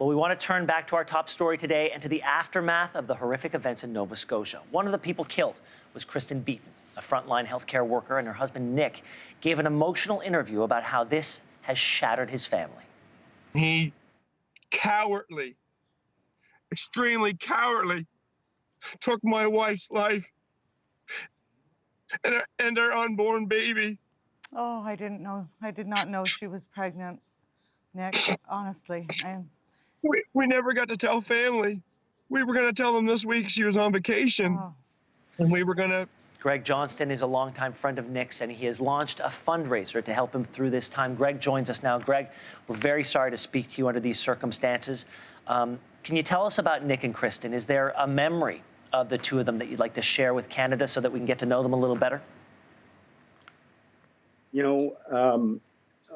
Well, we want to turn back to our top story today and to the aftermath of the horrific events in Nova Scotia. One of the people killed was Kristen Beaton, a frontline healthcare worker, and her husband, Nick, gave an emotional interview about how this has shattered his family. He cowardly, extremely cowardly, took my wife's life and our unborn baby. Oh, I didn't know. I did not know she was pregnant, Nick. Honestly, We never got to tell family. We were going to tell them this week she was on vacation, oh, and we were going to. Greg Johnston is a longtime friend of Nick's, and he has launched a fundraiser to help him through this time. Greg joins us now. Greg, we're very sorry to speak to you under these circumstances. Can you tell us about Nick and Kristen? Is there a memory of the two of them that you'd like to share with Canada so that we can get to know them a little better? You know,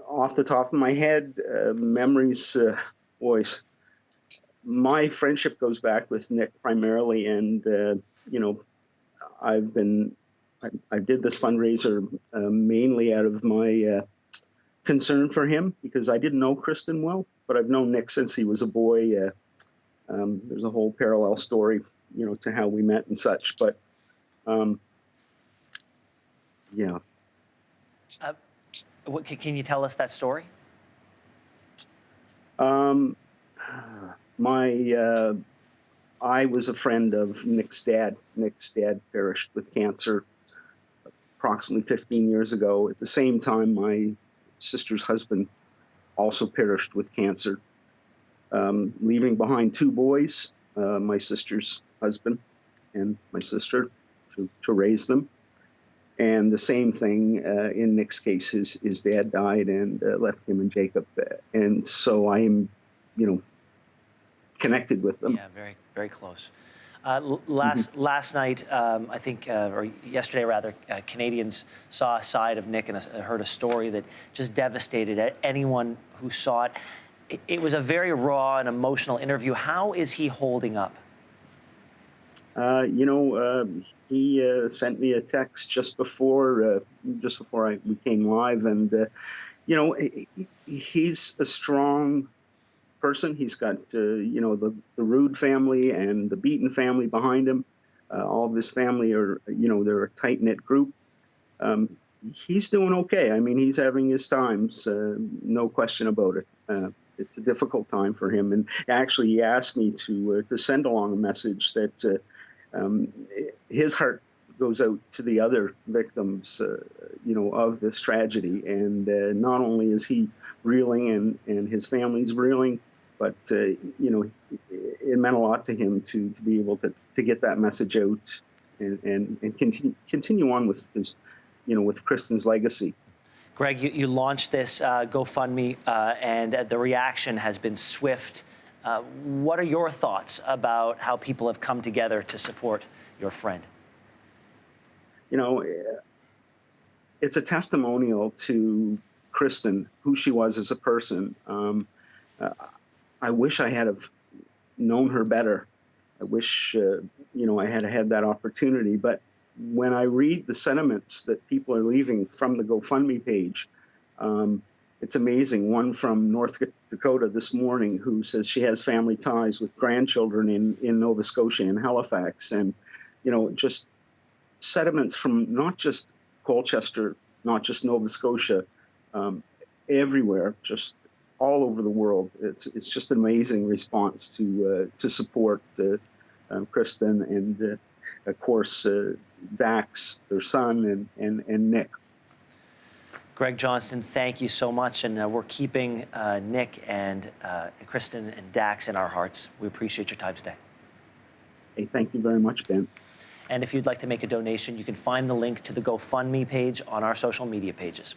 off the top of my head, memories, boys. My friendship goes back with Nick primarily, and you know, I did this fundraiser mainly out of my concern for him, because I didn't know Kristen well, but I've known Nick since he was a boy. There's a whole parallel story, you know, to how we met and such. But yeah. Can you tell us that story? I was a friend of Nick's dad. Nick's dad perished with cancer approximately 15 years ago. At the same time, my sister's husband also perished with cancer, leaving behind two boys, my sister's husband and my sister, to raise them. And the same thing in Nick's case, his dad died and left him and Jacob. And so I am, you know, connected with them. Yeah, very, very close. Last night, I think, or yesterday rather, Canadians saw a side of Nick and heard a story that just devastated anyone who saw it. It was a very raw and emotional interview. How is he holding up? You know, he sent me a text just before we came live, and you know, he's a strong person. He's got you know, the Rude family and the Beaton family behind him. All of his family are, you know, they're a tight knit group. He's doing okay. I mean, he's having his times, no question about it. It's a difficult time for him, and actually, he asked me to send along a message that. His heart goes out to the other victims, you know, of this tragedy. And not only is he reeling and his family's reeling, but, you know, it meant a lot to him to be able to get that message out and continue on with his, you know, with Kristen's legacy. Greg, you launched this GoFundMe, and the reaction has been swift. What are your thoughts about how people have come together to support your friend? You know, it's a testimonial to Kristen, who she was as a person. I wish I had have known her better. I wish, you know, I had had that opportunity. But when I read the sentiments that people are leaving from the GoFundMe page, it's amazing. One from North Dakota this morning who says she has family ties with grandchildren in Nova Scotia and Halifax. And, you know, just sentiments from not just Colchester, not just Nova Scotia, everywhere, just all over the world. It's just an amazing response to support Kristen and, of course, Dax, their son, and Nick. Greg Johnston, thank you so much, and we're keeping Nick and Kristen and Dax in our hearts. We appreciate your time today. Hey, thank you very much, Ben. And if you'd like to make a donation, you can find the link to the GoFundMe page on our social media pages.